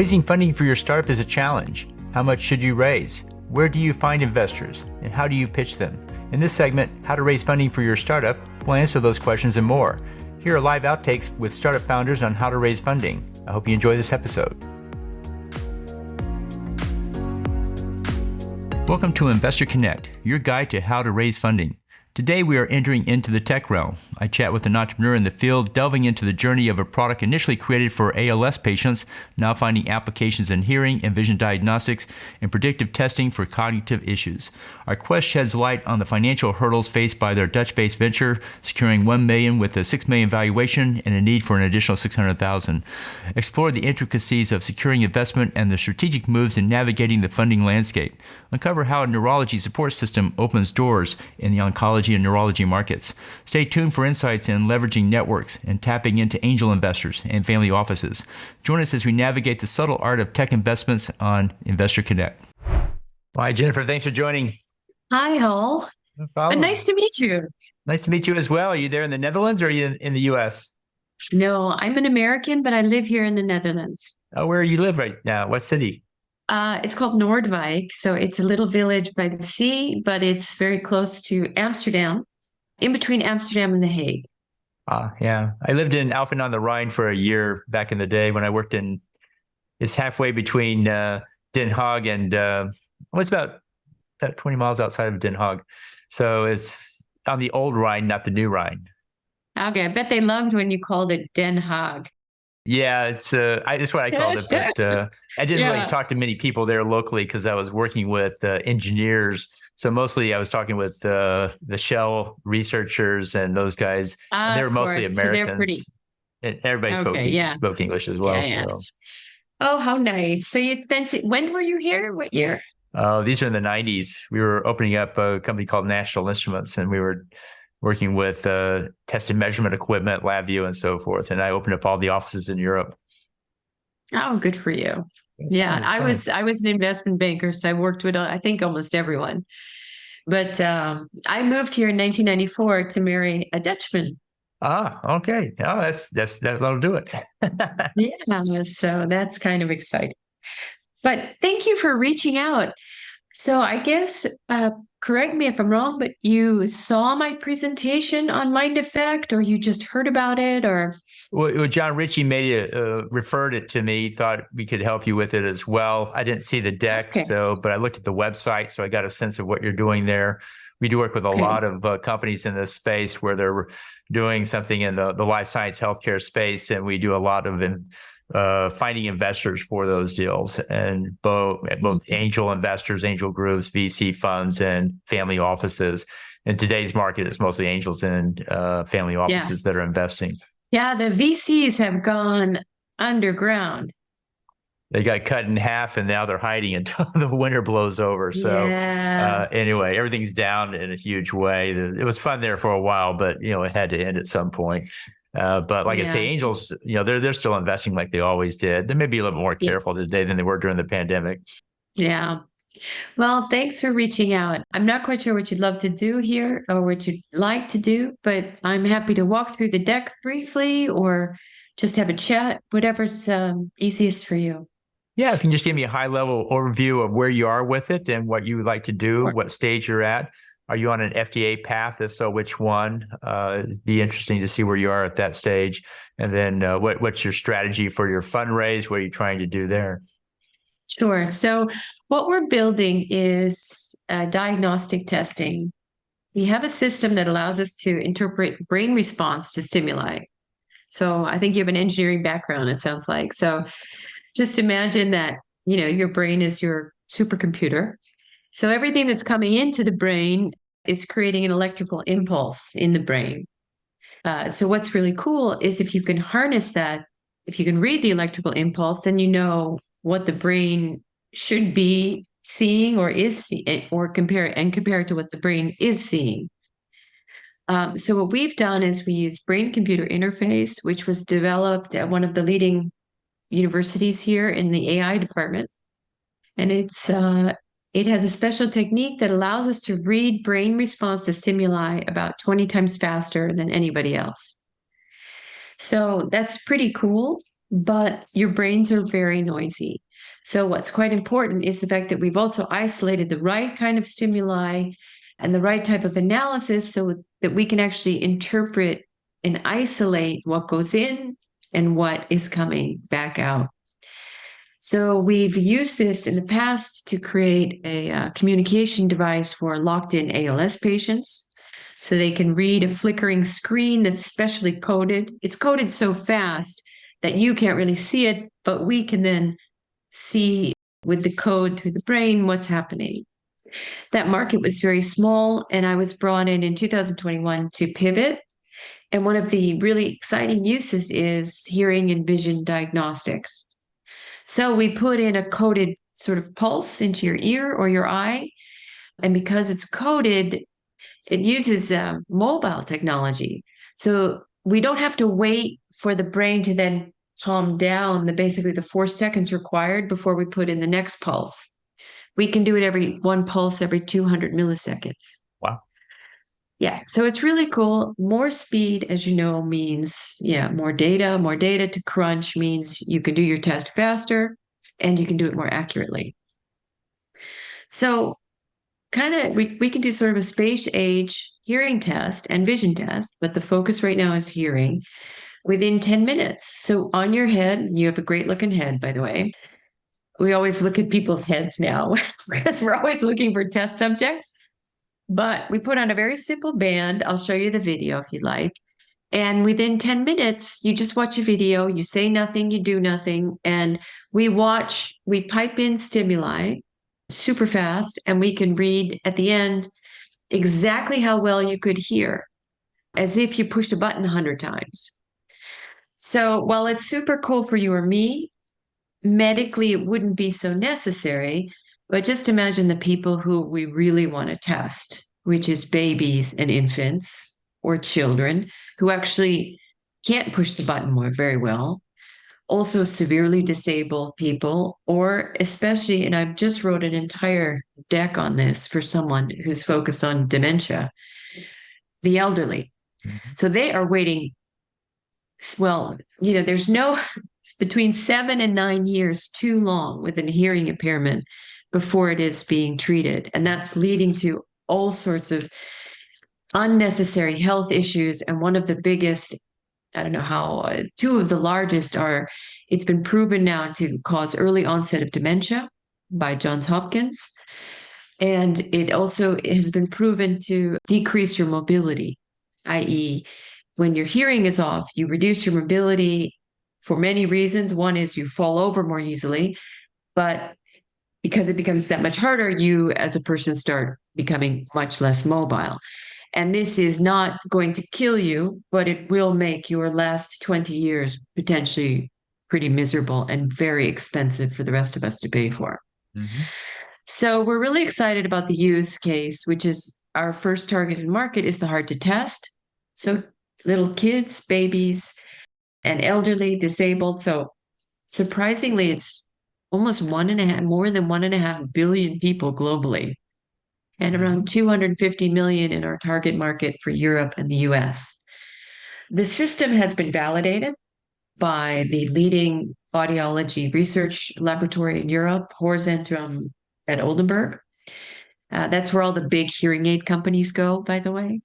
Raising funding for your startup is a challenge. How much should you raise? Where do you find investors? And how do you pitch them? In this segment, How to Raise Funding for Your Startup, we'll answer those questions and more. Here are live outtakes with startup founders on how to raise funding. I hope you enjoy this episode. Welcome to Investor Connect, your guide to how to raise funding. Today we are entering into the tech realm. I chat with an entrepreneur in the field, delving into the journey of a product initially created for ALS patients, now finding applications in hearing and vision diagnostics and predictive testing for cognitive issues. Our quest sheds light on the financial hurdles faced by their Dutch-based venture, securing $1 million with a $6 million valuation and a need for an additional $600,000. Explore the intricacies of securing investment and the strategic moves in navigating the funding landscape. Uncover how a neurology support system opens doors in the oncology and neurology markets. Stay tuned for insights in leveraging networks and tapping into angel investors and family offices. Join us as we navigate the subtle art of tech investments on Investor Connect. Hi, Jennifer. Thanks for joining. Hi, Hall. No problem. Nice to meet you. Nice to meet you as well. Are you there in the Netherlands or are you in the U.S.? No, I'm an American, but I live here in the Netherlands. Oh, where you live right now? What city? It's called Noordwijk. So it's a little village by the sea, but it's very close to Amsterdam, in between Amsterdam and The Hague. Yeah. I lived in Alphen aan the Rijn for a year back in the day when I worked it's halfway between Den Haag and, it's about 20 miles outside of Den Haag. So it's on the old Rhine, not the new Rhine. Okay, I bet they loved when you called it Den Haag. Yeah, it's what I called it, but I didn't really talk to many people there locally because I was working with engineers. So mostly I was talking with the Shell researchers and those guys. And they were mostly Americans. So they're pretty... And everybody spoke English as well. Yeah, so. Oh, how nice. So when were you here? What year? These are in the 90s. We were opening up a company called National Instruments, and we were working with test and measurement equipment, LabVIEW, and so forth. And I opened up all the offices in Europe. Oh, good for you. I was an investment banker, so I worked with, I think, almost everyone. But I moved here in 1994 to marry a Dutchman. Okay. Oh, that'll do it. Yeah, so that's kind of exciting. But thank you for reaching out. So I guess, correct me if I'm wrong, but you saw my presentation on Mind Effect, or you just heard about it, or? Well, John Ritchie referred it to me, thought we could help you with it as well. I didn't see the deck, but I looked at the website, so I got a sense of what you're doing there. We do work with a lot of companies in this space where they're doing something in the life science healthcare space, and we do a lot of finding investors for those deals, and both angel investors, angel groups, VC funds, and family offices. In today's market, it's mostly angels and family offices that are investing. Yeah, the VCs have gone underground. They got cut in half, and now they're hiding until the winter blows over. So anyway, everything's down in a huge way. It was fun there for a while, but it had to end at some point. But like I say, angels, they're still investing like they always did. They may be a little more careful today than they were during the pandemic. Yeah. Well, thanks for reaching out. I'm not quite sure what you'd love to do here or what you'd like to do, but I'm happy to walk through the deck briefly or just have a chat, whatever's easiest for you. Yeah, if you can just give me a high-level overview of where you are with it and what you would like to do, what stage you're at. Are you on an FDA path? If so, which one? It'd be interesting to see where you are at that stage. And then what's your strategy for your fundraise? What are you trying to do there? Sure. So what we're building is diagnostic testing. We have a system that allows us to interpret brain response to stimuli. So I think you have an engineering background, it sounds like. So just imagine that, your brain is your supercomputer. So everything that's coming into the brain is creating an electrical impulse in the brain. So what's really cool is if you can harness that, if you can read the electrical impulse, then you know what the brain should be seeing or is seeing, or compare it to what the brain is seeing. So what we've done is we use brain-computer interface, which was developed at one of the leading universities here in the AI department. And it has a special technique that allows us to read brain response to stimuli about 20 times faster than anybody else. So that's pretty cool. but your brains are very noisy. So what's quite important is the fact that we've also isolated the right kind of stimuli and the right type of analysis so that we can actually interpret and isolate what goes in and what is coming back out. So we've used this in the past to create a communication device for locked-in ALS patients. So they can read a flickering screen that's specially coded. It's coded so fast that you can't really see it, but we can then see with the code through the brain what's happening. That market was very small, and I was brought in 2021 to pivot. And one of the really exciting uses is hearing and vision diagnostics. So we put in a coded sort of pulse into your ear or your eye. And because it's coded, it uses mobile technology. So we don't have to wait for the brain to then calm down basically the 4 seconds required before we put in the next pulse. We can do it one pulse every 200 milliseconds. Wow. Yeah, so it's really cool. More speed, as you know, means, more data. More data to crunch means you can do your test faster and you can do it more accurately. So we can do sort of a space age hearing test and vision test, but the focus right now is hearing within 10 minutes. So on your head, you have a great looking head, by the way. We always look at people's heads now because we're always looking for test subjects. But we put on a very simple band. I'll show you the video if you'd like. And within 10 minutes, you just watch a video, you say nothing, you do nothing. And we pipe in stimuli super fast, and we can read at the end exactly how well you could hear, as if you pushed a button 100 times. So while it's super cool for you or me, medically it wouldn't be so necessary. But just imagine the people who we really want to test, which is babies and infants or children who actually can't push the button very well. Also severely disabled people, or especially, and I've just wrote an entire deck on this for someone who's focused on dementia, the elderly. Mm-hmm. So they are waiting. Well, there's between 7 and 9 years too long with a hearing impairment before it is being treated. And that's leading to all sorts of unnecessary health issues. And one of the biggest, I don't know how, two of the largest are, it's been proven now to cause early onset of dementia by Johns Hopkins. And it also has been proven to decrease your mobility, i.e., when your hearing is off, you reduce your mobility for many reasons. One is you fall over more easily, but because it becomes that much harder, you as a person start becoming much less mobile. And this is not going to kill you, but it will make your last 20 years potentially pretty miserable and very expensive for the rest of us to pay for. Mm-hmm. So we're really excited about the use case, which is our first targeted market is the hard to test. So little kids, babies, and elderly, disabled. So surprisingly, it's almost more than 1.5 billion people globally, and around 250 million in our target market for Europe and the US. The system has been validated by the leading audiology research laboratory in Europe, Horzentrum at Oldenburg. That's where all the big hearing aid companies go, by the way.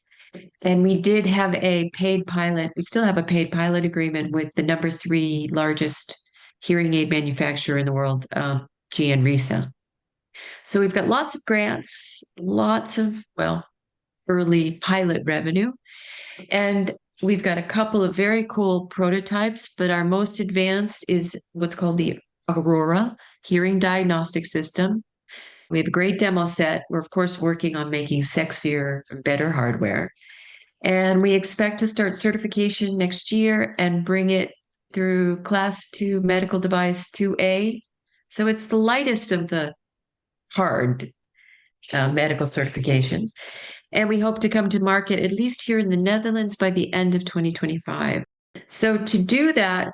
And we did have a paid pilot. We still have a paid pilot agreement with the number 3 largest hearing aid manufacturer in the world, GN Risa. So we've got lots of grants, lots of, early pilot revenue. And we've got a couple of very cool prototypes, but our most advanced is what's called the Aurora hearing diagnostic system. We have a great demo set. We're, of course, working on making sexier, better hardware. And we expect to start certification next year and bring it through Class 2 medical device 2A. So it's the lightest of the hard medical certifications. And we hope to come to market, at least here in the Netherlands, by the end of 2025. So to do that,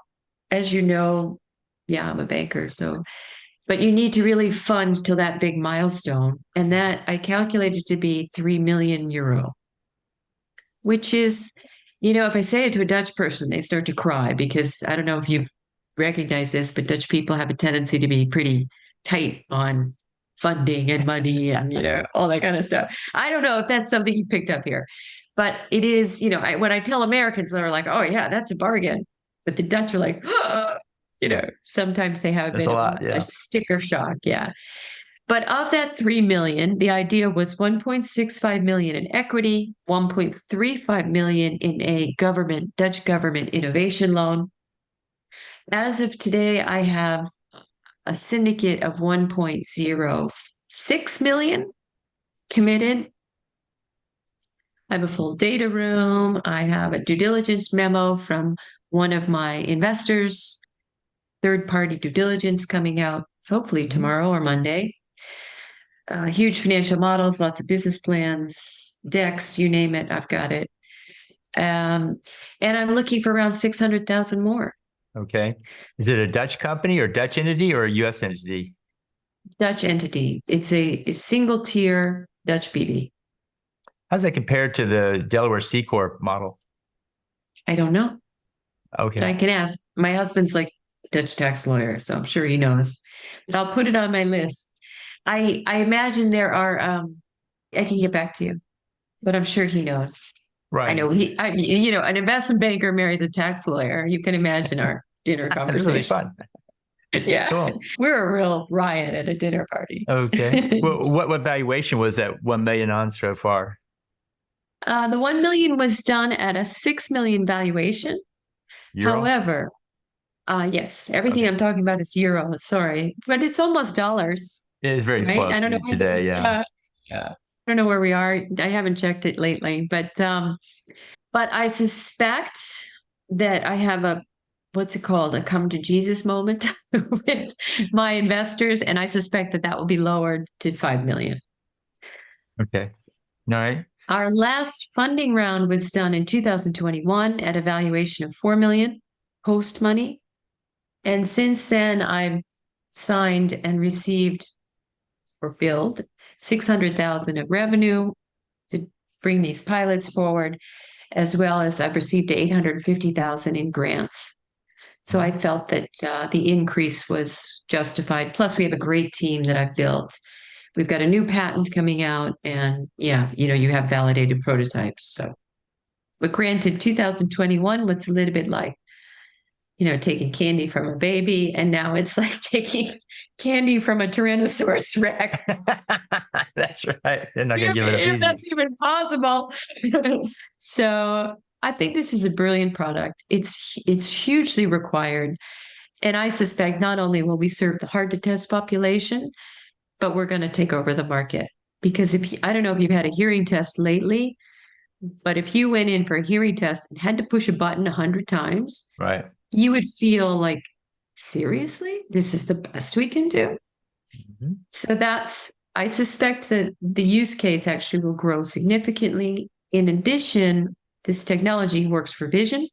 as you know, I'm a banker, but you need to really fund till that big milestone. And that I calculated to be 3 million euro, which is, if I say it to a Dutch person, they start to cry because I don't know if you've recognize this, but Dutch people have a tendency to be pretty tight on funding and money and, all that kind of stuff. I don't know if that's something you picked up here, but it is, when I tell Americans, they're like, oh, yeah, that's a bargain. But the Dutch are like, sometimes they have a That's bit a of lot, yeah. a sticker shock. Yeah. But of that 3 million, the idea was 1.65 million in equity, 1.35 million in a Dutch government innovation loan. As of today, I have a syndicate of 1.06 million committed. I have a full data room. I have a due diligence memo from one of my investors, third-party due diligence coming out hopefully tomorrow or Monday. Huge financial models, lots of business plans, decks, you name it, I've got it. And I'm looking for around 600,000 more. Okay. Is it a Dutch company or Dutch entity or a U.S. entity? Dutch entity. It's a single tier Dutch BV. How's that compared to the Delaware C Corp model? I don't know. Okay. But I can ask. My husband's like a Dutch tax lawyer, so I'm sure he knows. But I'll put it on my list. I imagine there are, I can get back to you, but I'm sure he knows. Right. I know an investment banker marries a tax lawyer. You can imagine our dinner conversation. That's really fun. Yeah. Cool. We're a real riot at a dinner party. Okay. Well, what valuation was that 1 million on so far? The 1 million was done at a 6 million valuation. Euro? However, yes, everything Okay. I'm talking about is euros. Sorry, but it's almost dollars. It is very Right? close I don't know today. Yeah. Yeah. I don't know where we are. I haven't checked it lately, but I suspect that I have a what's it called? A come to Jesus moment with my investors, and I suspect that will be lowered to 5 million. Okay. All right. Our last funding round was done in 2021 at a valuation of 4 million post money. And since then, I've signed and received or billed 600,000 of revenue to bring these pilots forward, as well as I've received 850,000 in grants. So I felt that the increase was justified. Plus, we have a great team that I've built. We've got a new patent coming out, and you have validated prototypes. So, but granted, 2021 was a little bit like, taking candy from a baby, and now it's like taking candy from a Tyrannosaurus Rex. That's right. They're not going to give it up If easy. that's even possible. So I think this is a brilliant product. It's hugely required. And I suspect not only will we serve the hard to test population, but we're going to take over the market. Because I don't know if you've had a hearing test lately, but if you went in for a hearing test and had to push a button 100 times, Right. you would feel like, seriously, this is the best we can do. Mm-hmm. So I suspect that the use case actually will grow significantly. In addition, this technology works for vision.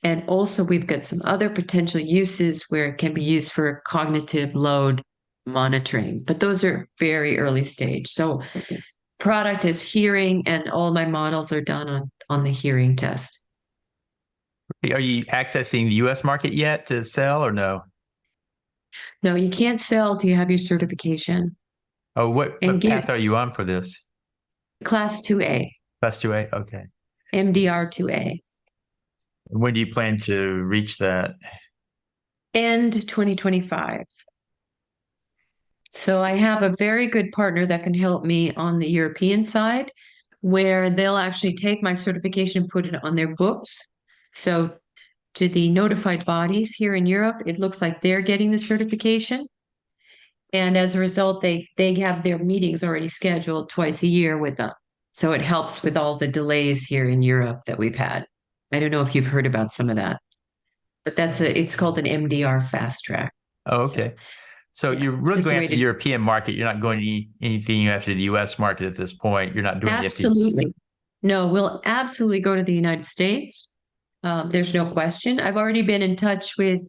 And also we've got some other potential uses where it can be used for cognitive load monitoring, but those are very early stage. So product is hearing, and all my models are done on the hearing test. Are you accessing the U.S. market yet to sell or no? No, you can't sell till you have your certification. Oh, what path are you on for this? Class 2A. Class 2A? Okay. MDR 2A. When do you plan to reach that? End 2025. So I have a very good partner that can help me on the European side, where they'll actually take my certification and put it on their books. So to the notified bodies here in Europe, it looks like they're getting the certification. And as a result, they have their meetings already scheduled twice a year with them. So it helps with all the delays here in Europe that we've had. I don't know if you've heard about some of that, but it's called an MDR fast track. Oh, okay. So yeah, you're really going after the European market. You're not going to anything after the U.S. market at this point. You're not doing absolutely. No, we'll absolutely go to the United States. There's no question. I've already been in touch with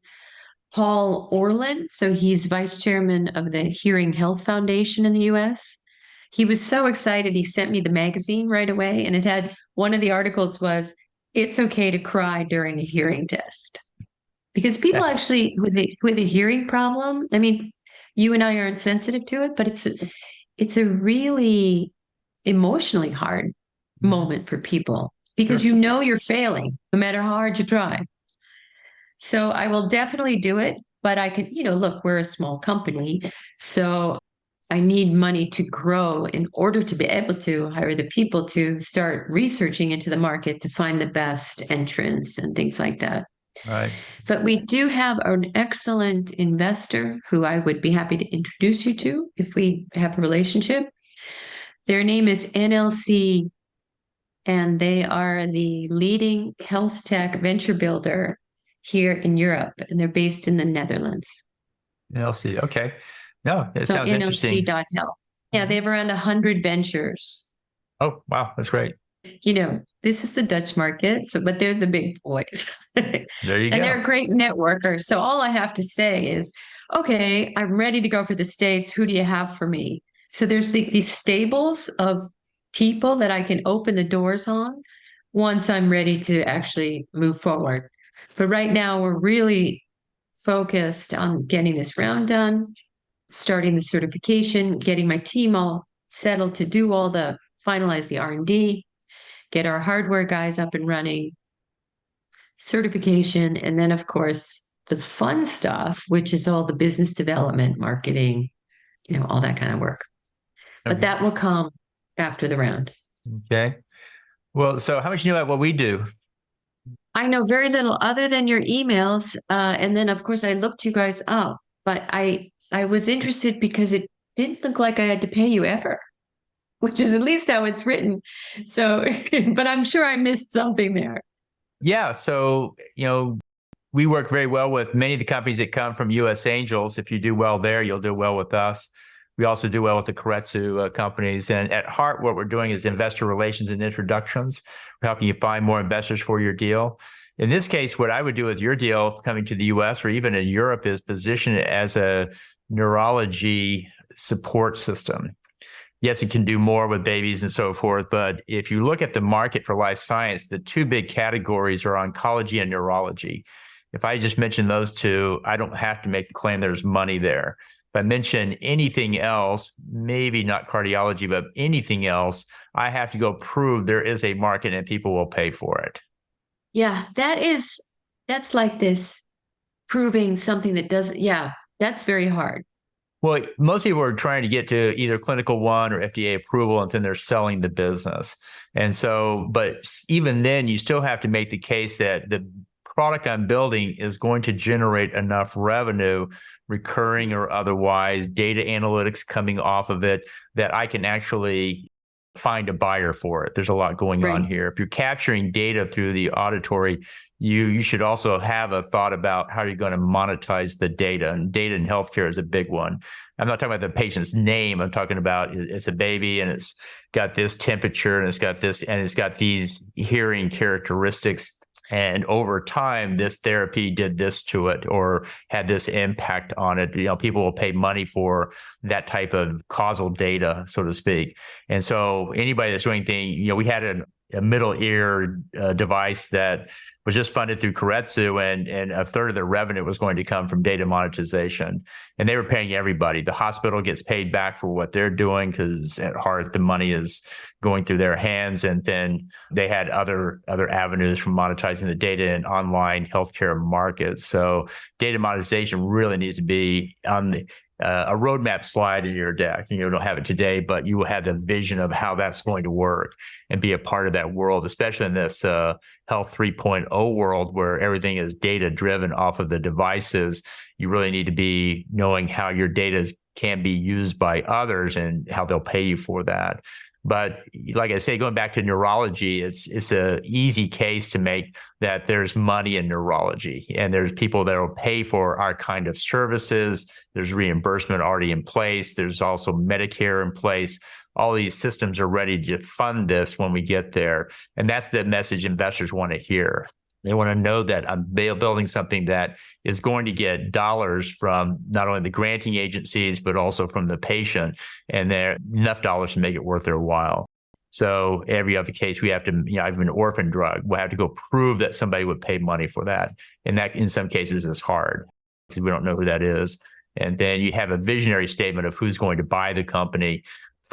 Paul Orland. So he's vice chairman of the Hearing Health Foundation in the U.S. He was so excited. He sent me the magazine right away. And it had one of the articles was, "It's okay to cry during a hearing test." because people actually with a hearing problem, I mean, you and I aren't sensitive to it, but it's a really emotionally hard moment for people because Sure. you know you're failing no matter how hard you try. So I will definitely do it, but I could, look, we're a small company, so I need money to grow in order to be able to hire the people to start researching into the market to find the best entrants and things like that. Right. But we do have an excellent investor who I would be happy to introduce you to if we have a relationship. Their name is NLC, and they are the leading health tech venture builder here in Europe, and they're based in the Netherlands. NLC. Okay. No, it So sounds interesting. NLC.health. Yeah, they have around 100 ventures. Oh, wow. That's great. This is the Dutch market, but they're the big boys. There you And go. they're great networkers. So all I have to say is, okay, I'm ready to go for the States. Who do you have for me? So there's these stables of people that I can open the doors on once I'm ready to actually move forward. But right now, we're really focused on getting this round done, starting the certification, getting my team all settled to do finalize the R&D, get our hardware guys up and running, certification, and then, of course, the fun stuff, which is all the business development, marketing, all that kind of work. But that will come after the round. Okay. Well, so how much do you know about what we do? I know very little other than your emails. And then, of course, I looked you guys up, but I was interested because it didn't look like I had to pay you ever, which is at least how it's written. So, but I'm sure I missed something there. Yeah. So, we work very well with many of the companies that come from US Angels. If you do well there, you'll do well with us. We also do well with the Keiretsu companies. And at heart, what we're doing is investor relations and introductions. We're helping you find more investors for your deal. In this case, what I would do with your deal coming to the US or even in Europe is position it as a neurology support system. Yes, it can do more with babies and so forth, but if you look at the market for life science, the two big categories are oncology and neurology. If I just mention those two, I don't have to make the claim there's money there. If I mention anything else, maybe not cardiology, but anything else, I have to go prove there is a market and people will pay for it. Yeah, that's like this proving something that doesn't, that's very hard. Well, most people are trying to get to either clinical one or FDA approval, and then they're selling the business. And so, but even then, you still have to make the case that the product I'm building is going to generate enough revenue, recurring or otherwise, data analytics coming off of it, that I can actually find a buyer for it. There's a lot going on here. If you're capturing data through the auditory, you should also have a thought about how you're going to monetize the data. And data in healthcare is a big one. I'm not talking about the patient's name. I'm talking about it's a baby and it's got this temperature and it's got this and it's got these hearing characteristics. And over time, this therapy did this to it or had this impact on it. People will pay money for that type of causal data, so to speak. And so anybody that's doing anything, we had a middle ear device that was just funded through Keiretsu, and a third of their revenue was going to come from data monetization. And they were paying everybody. The hospital gets paid back for what they're doing because at heart, the money is going through their hands. And then they had other avenues from monetizing the data in online healthcare markets. So data monetization really needs to be on a roadmap slide in your deck. You don't have it today, but you will have the vision of how that's going to work and be a part of that world, especially in this Health 3.0 world where everything is data driven off of the devices. You really need to be knowing how your data can be used by others and how they'll pay you for that. But like I say, going back to neurology, it's an easy case to make that there's money in neurology and there's people that will pay for our kind of services. There's reimbursement already in place. There's also Medicare in place. All these systems are ready to fund this when we get there. And that's the message investors want to hear. They want to know that I'm building something that is going to get dollars from not only the granting agencies, but also from the patient. And there are enough dollars to make it worth their while. So every other case, we have to, I have an orphan drug. We'll have to go prove that somebody would pay money for that. And that in some cases is hard because we don't know who that is. And then you have a visionary statement of who's going to buy the company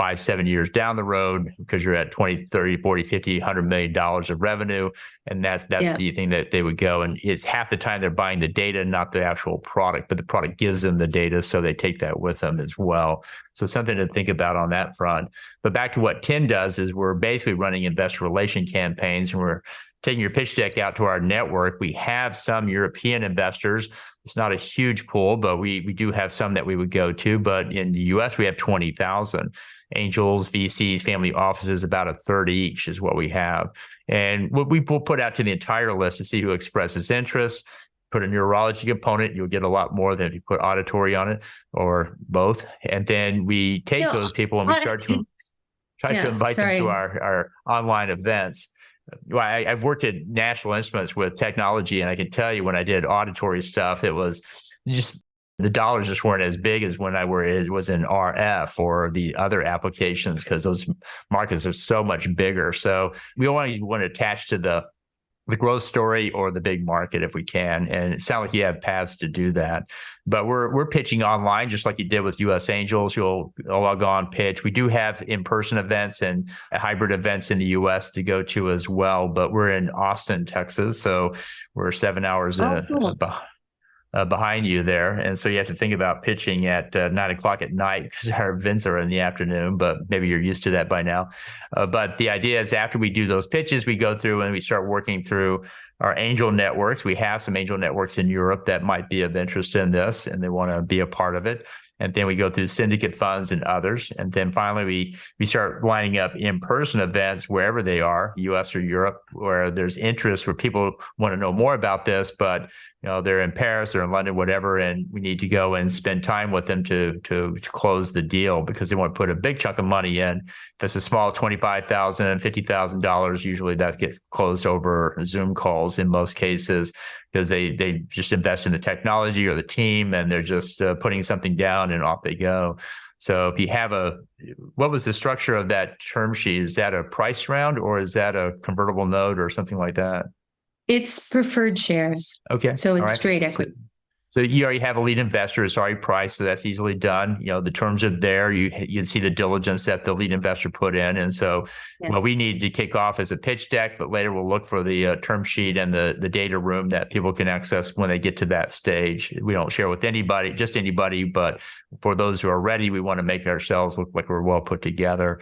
5-7 years down the road because you're at 20, 30, 40, 50, $100 million of revenue. And that's the thing that they would go. And it's half the time they're buying the data, not the actual product, but the product gives them the data. So they take that with them as well. So something to think about on that front. But back to what TIN does is we're basically running investor relation campaigns, and we're taking your pitch deck out to our network. We have some European investors. It's not a huge pool, but we do have some that we would go to. But in the US, we have 20,000. Angels, VCs, family offices, about a third each is what we have. And what we will put out to the entire list to see who expresses interest. Put a neurology component, you'll get a lot more than if you put auditory on it or both. And then we take those people and we start to try to invite them to our online events. Well, I've worked at National Instruments with technology, and I can tell you when I did auditory stuff, it was just the dollars just weren't as big as when it was in RF or the other applications because those markets are so much bigger. So we want to attach to the growth story or the big market if we can. And it sounds like you have paths to do that. But we're pitching online just like you did with US Angels. You'll log on, pitch. We do have in-person events and hybrid events in the US to go to as well. But we're in Austin, Texas. So we're 7 hours behind you there. And so you have to think about pitching at 9:00 at night because our events are in the afternoon, but maybe you're used to that by now. But the idea is after we do those pitches, we go through and we start working through our angel networks. We have some angel networks in Europe that might be of interest in this and they want to be a part of it. And then we go through syndicate funds and others. And then finally, we start lining up in-person events wherever they are, US or Europe, where there's interest, where people want to know more about this, but they're in Paris or in London, whatever, and we need to go and spend time with them to close the deal because they want to put a big chunk of money in. If it's a small $25,000, $50,000, usually that gets closed over Zoom calls in most cases because they just invest in the technology or the team and they're just putting something down and off they go. So if you have what was the structure of that term sheet? Is that a price round or is that a convertible note or something like that? It's preferred shares. Okay. So it's straight equity. So you already have a lead investor. It's already priced, so that's easily done. The terms are there. You see the diligence that the lead investor put in. And so what we need to kick off is a pitch deck, but later we'll look for the term sheet and the data room that people can access when they get to that stage. We don't share with anybody, just anybody, but for those who are ready, we want to make ourselves look like we're well put together.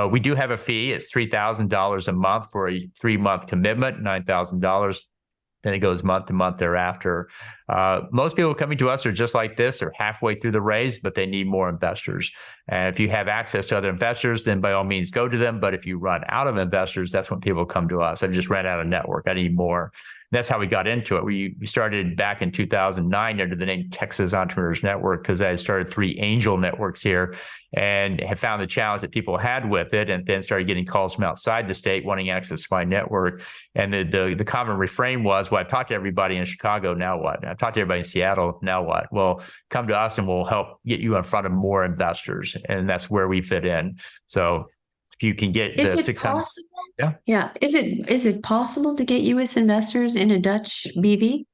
We do have a fee. It's $3,000 a month for a 3-month commitment, $9,000. Then it goes month to month thereafter. Most people coming to us are just like this. They're halfway through the raise, but they need more investors. And if you have access to other investors, then by all means go to them. But if you run out of investors, that's when people come to us. I've just ran out of network. I need more. That's how we got into it. We started back in 2009 under the name Texas Entrepreneurs Network because I had started 3 angel networks here and have found the challenge that people had with it and then started getting calls from outside the state wanting access to my network. And the common refrain was, well, I've talked to everybody in Chicago, now what? I've talked to everybody in Seattle, now what? Well, come to us and we'll help get you in front of more investors. And that's where we fit in. So if you can get Is the it 600. possible? Yeah. Is it possible to get U.S. investors in a Dutch BV?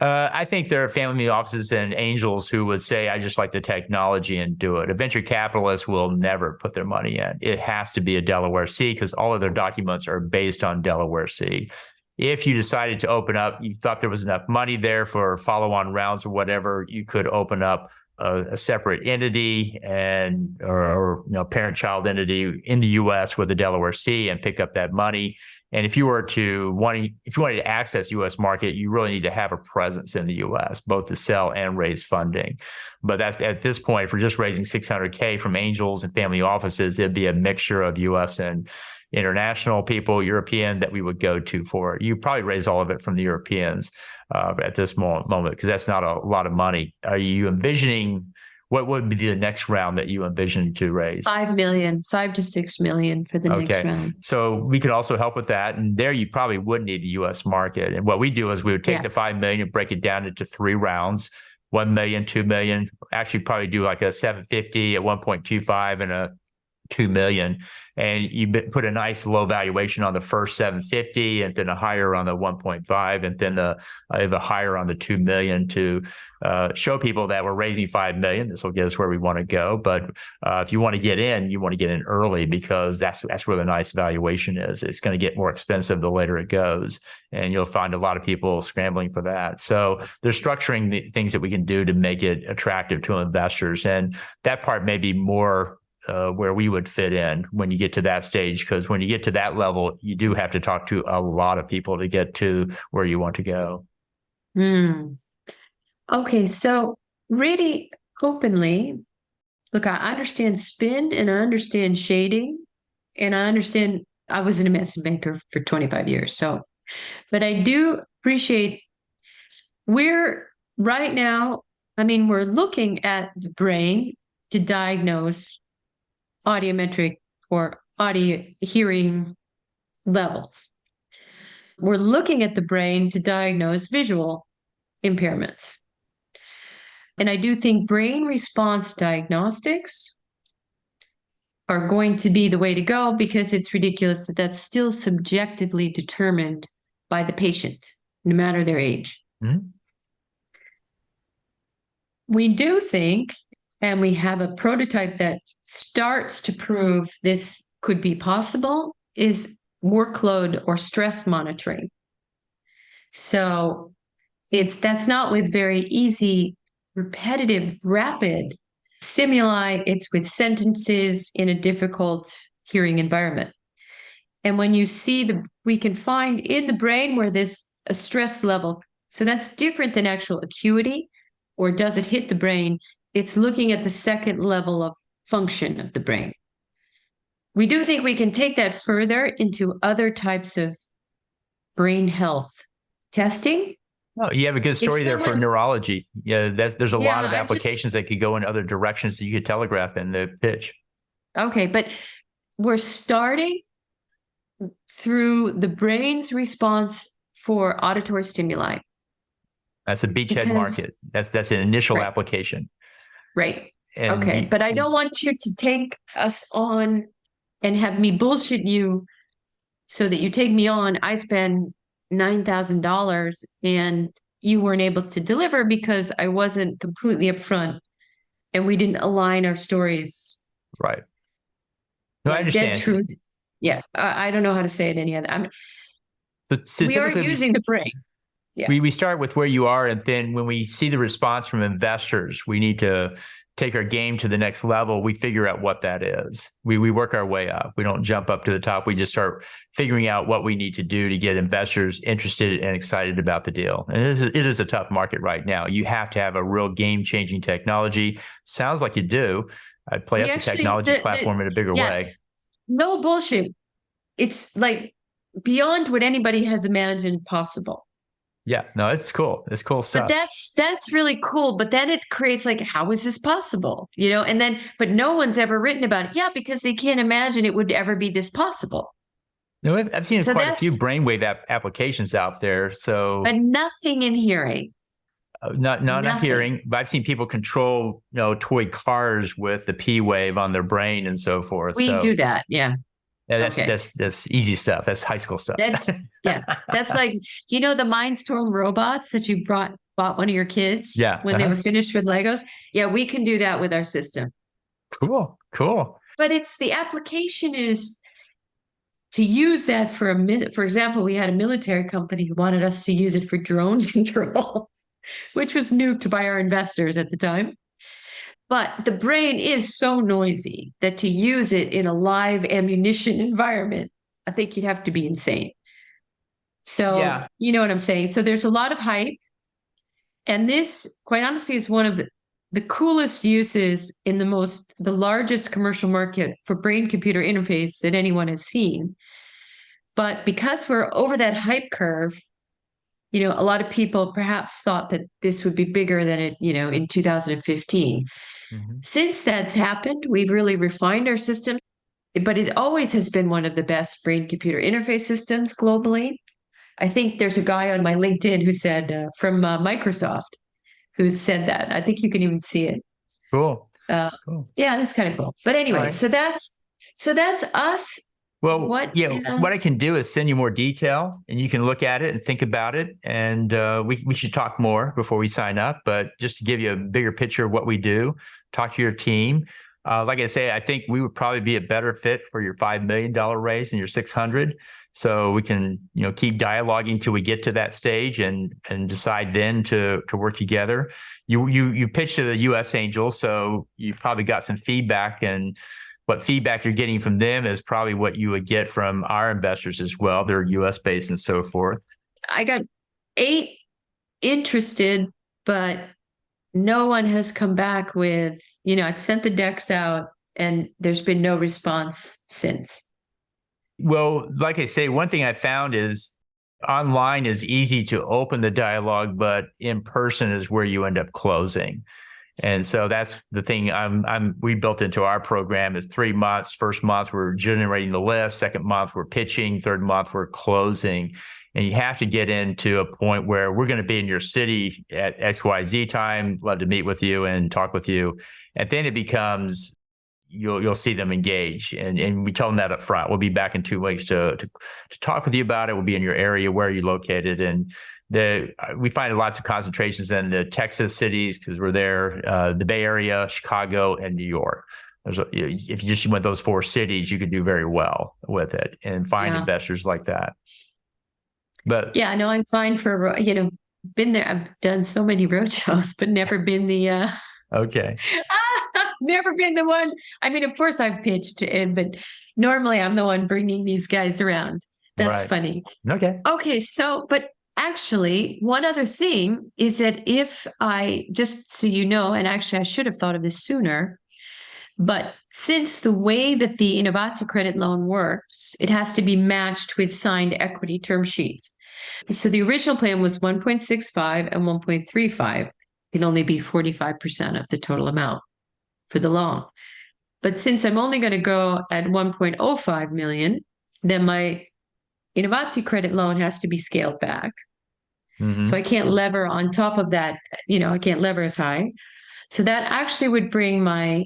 I think there are family offices and angels who would say, I just like the technology and do it. A venture capitalist will never put their money in. It has to be a Delaware C because all of their documents are based on Delaware C. If you decided to open up, you thought there was enough money there for follow-on rounds or whatever, you could open up a separate entity and or parent-child entity in the U.S. with the Delaware C and pick up that money. And if you wanted to access U.S. market, you really need to have a presence in the U.S., both to sell and raise funding. But that's, at this point, if we're just raising $600K from angels and family offices, it'd be a mixture of U.S. and international people, European, that we would go to for it. You probably raise all of it from the Europeans at this moment because that's not a lot of money. Are you envisioning what would be the next round that you envision to raise? 5 to 6 million for the next round. So we could also help with that. And there you probably would need the US market. And what we do is we would take the 5 million and break it down into 3 rounds, 1 million, 2 million, actually probably do like a 750 at 1.25 and a 2 million, and you put a nice low valuation on the first 750, and then a higher on the 1.5, and then I have a higher on the 2 million to show people that we're raising 5 million. This will get us where we want to go. But if you want to get in, you want to get in early, because that's where the nice valuation is. It's going to get more expensive the later it goes, and you'll find a lot of people scrambling for that. So there's structuring the things that we can do to make it attractive to investors, and that part may be more where we would fit in when you get to that stage, because when you get to that level, you do have to talk to a lot of people to get to where you want to go. Okay, so really openly, look, I understand spin and I understand shading, and I understand I was an investment banker for 25 years. So, but I do appreciate we're right now, I mean, we're looking at the brain to diagnose audiometric or audio hearing levels. We're looking at the brain to diagnose visual impairments. And I do think brain response diagnostics are going to be the way to go, because it's ridiculous that that's still subjectively determined by the patient, no matter their age. Mm-hmm. We do think, and we have a prototype that starts to prove this could be possible, is workload or stress monitoring. So that's not with very easy, repetitive, rapid stimuli. It's with sentences in a difficult hearing environment. And when you see we can find in the brain where there's a stress level. So that's different than actual acuity, or does it hit the brain? It's looking at the second level of function of the brain. We do think we can take that further into other types of brain health testing. Oh, you have a good story there for neurology. Yeah, there's a lot of applications that could go in other directions that you could telegraph in the pitch. Okay, but we're starting through the brain's response for auditory stimuli. That's a beachhead market. That's an initial application. Right. And but I don't want you to take us on and have me bullshit you so that you take me on. I spend $9,000 and you weren't able to deliver because I wasn't completely upfront and we didn't align our stories. Right. No, I understand. Dead truth. Yeah. I don't know how to say it any other. We are using the brain. Yeah. We start with where you are, and then when we see the response from investors, we need to take our game to the next level. We figure out what that is. We work our way up. We don't jump up to the top. We just start figuring out what we need to do to get investors interested and excited about the deal. And it is a tough market right now. You have to have a real game-changing technology. Sounds like you do. I'd play up the technology platform in a bigger way. No bullshit. It's like beyond what anybody has imagined possible. Yeah, no, it's cool. It's cool stuff. But that's really cool. But then it creates like, how is this possible? And then, but no one's ever written about it. Yeah, because they can't imagine it would ever be this possible. No, I've seen quite a few brainwave applications out there. So, but nothing in hearing. Not hearing, but I've seen people control, toy cars with the P wave on their brain and so forth. We do that, yeah. Yeah, that's easy stuff. That's high school stuff. That's like, the Mindstorm robots that you bought one of your kids when they were finished with Legos. Yeah, we can do that with our system. Cool. But the application is to use that for example, we had a military company who wanted us to use it for drone control, which was nuked by our investors at the time. But the brain is so noisy that to use it in a live ammunition environment, I think you'd have to be insane. So, you know what I'm saying? So there's a lot of hype. And this, quite honestly, is one of the coolest uses in the largest commercial market for brain-computer interface that anyone has seen. But because we're over that hype curve, a lot of people perhaps thought that this would be bigger than it, in 2015. Mm-hmm. Since that's happened, we've really refined our system, but it always has been one of the best brain-computer interface systems globally. I think there's a guy on my LinkedIn who said, from Microsoft, who said that. I think you can even see it. Cool. Yeah, that's kind of cool. But anyway, so that's So that's us. Well, What what I else? can do is send you more detail and you can look at it and think about it. And we should talk more before we sign up. But just to give you a bigger picture of what we do, talk to your team. Like I say, I think we would probably be a better fit for your $5 million raise than your 600. So we can, keep dialoguing till we get to that stage and decide then to work together. You pitched to the U.S. Angels, so you probably got some feedback, and what feedback you're getting from them is probably what you would get from our investors as well. They're US based and so forth. I got 8 interested, but no one has come back with, I've sent the decks out and there's been no response since. Well, like I say, one thing I found is online is easy to open the dialogue, but in person is where you end up closing. And so that's the thing we built into our program is 3 months. First month, we're generating the list. Second month, we're pitching. Third month, we're closing. And you have to get into a point where we're going to be in your city at XYZ time. Love to meet with you and talk with you. And then it becomes, you'll see them engage. And we tell them that up front. We'll be back in 2 weeks to talk with you about it. We'll be in your area. Where are you located? And we find lots of concentrations in the Texas cities because we're there, the Bay Area, Chicago, and New York. If you just went those 4 cities, you could do very well with it and find investors like that. But yeah, no, I'm fine for, been there. I've done so many roadshows, but never been the, okay. Never been the one. I mean, of course I've pitched, but normally I'm the one bringing these guys around. That's funny. Okay. Okay. So, but actually, one other thing is that if just so you know, and actually I should have thought of this sooner, but since the way that the Innovatio credit loan works, it has to be matched with signed equity term sheets. So the original plan was 1.65 and 1.35 can only be 45% of the total amount for the loan. But since I'm only going to go at 1.05 million, then my Innovatio credit loan has to be scaled back. Mm-hmm. So I can't lever on top of that, I can't lever as high. So that actually would bring my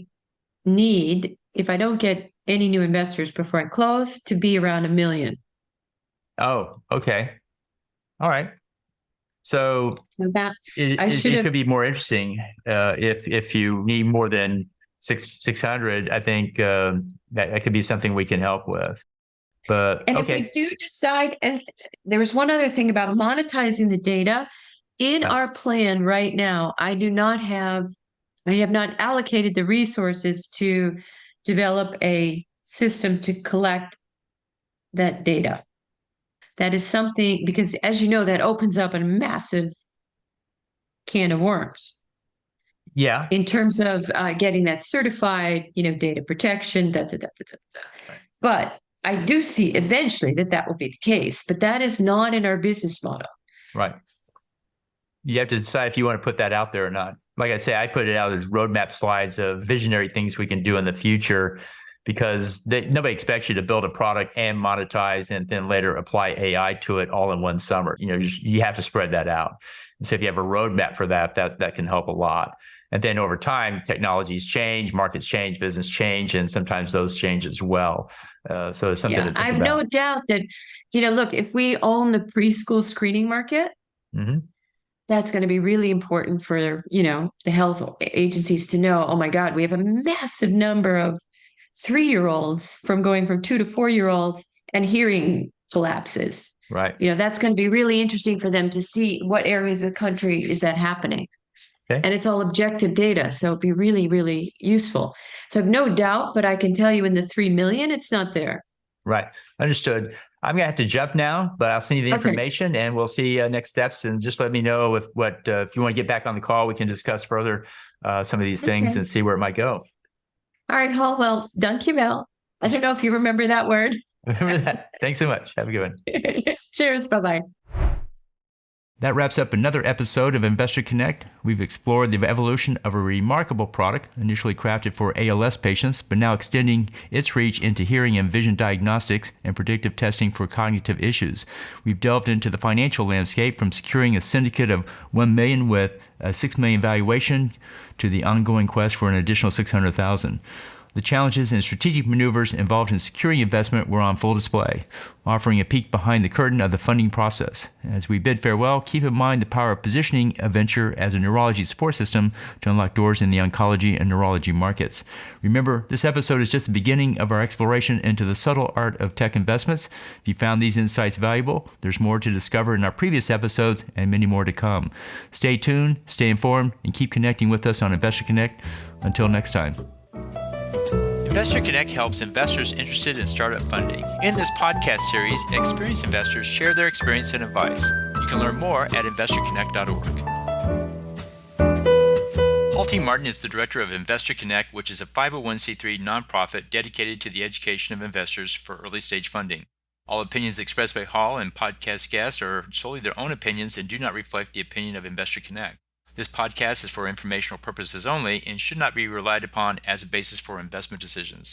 need, if I don't get any new investors before I close, to be around $1 million. Oh, okay. All right. So that's it could be more interesting if you need more than 600. I think that could be something we can help with. But if we do decide, and there was one other thing about monetizing the data in our plan right now, I have not allocated the resources to develop a system to collect that data. That is something, because as you know, that opens up a massive can of worms. Yeah. In terms of getting that certified, data protection, Right. But I do see eventually that will be the case, but that is not in our business model. Right. You have to decide if you want to put that out there or not. Like I say, I put it out as roadmap slides of visionary things we can do in the future, because nobody expects you to build a product and monetize and then later apply AI to it all in one summer. You have to spread that out. And so if you have a roadmap for that can help a lot. And then over time, technologies change, markets change, business change, and sometimes those change as well. So it's something to think I have about. no doubt that, look, if we own the preschool screening market, mm-hmm. That's going to be really important for, the health agencies to know, oh my God, we have a massive number of 3-year-olds going from 2 to 4-year-olds and hearing collapses. Right. That's going to be really interesting for them to see what areas of the country is that happening. Okay. And it's all objective data. So it'd be really, really useful. So I have no doubt, but I can tell you in the 3 million, it's not there. Right. Understood. I'm going to have to jump now, but I'll send you the information and we'll see next steps. And just let me know if you want to get back on the call, we can discuss further some of these things and see where it might go. All right, Hall. Well, dankjewel. I don't know if you remember that word. Remember that. Thanks so much. Have a good one. Cheers. Bye-bye. That wraps up another episode of Investor Connect. We've explored the evolution of a remarkable product, initially crafted for ALS patients, but now extending its reach into hearing and vision diagnostics and predictive testing for cognitive issues. We've delved into the financial landscape, from securing a syndicate of $1 million with a $6 million valuation to the ongoing quest for an additional $600,000. The challenges and strategic maneuvers involved in securing investment were on full display, offering a peek behind the curtain of the funding process. As we bid farewell, keep in mind the power of positioning a venture as a neurology support system to unlock doors in the oncology and neurology markets. Remember, this episode is just the beginning of our exploration into the subtle art of tech investments. If you found these insights valuable, there's more to discover in our previous episodes and many more to come. Stay tuned, stay informed, and keep connecting with us on Investor Connect. Until next time. Investor Connect helps investors interested in startup funding. In this podcast series, experienced investors share their experience and advice. You can learn more at investorconnect.org. Paul T. Martin is the director of Investor Connect, which is a 501c3 nonprofit dedicated to the education of investors for early-stage funding. All opinions expressed by Hall and podcast guests are solely their own opinions and do not reflect the opinion of Investor Connect. This podcast is for informational purposes only and should not be relied upon as a basis for investment decisions.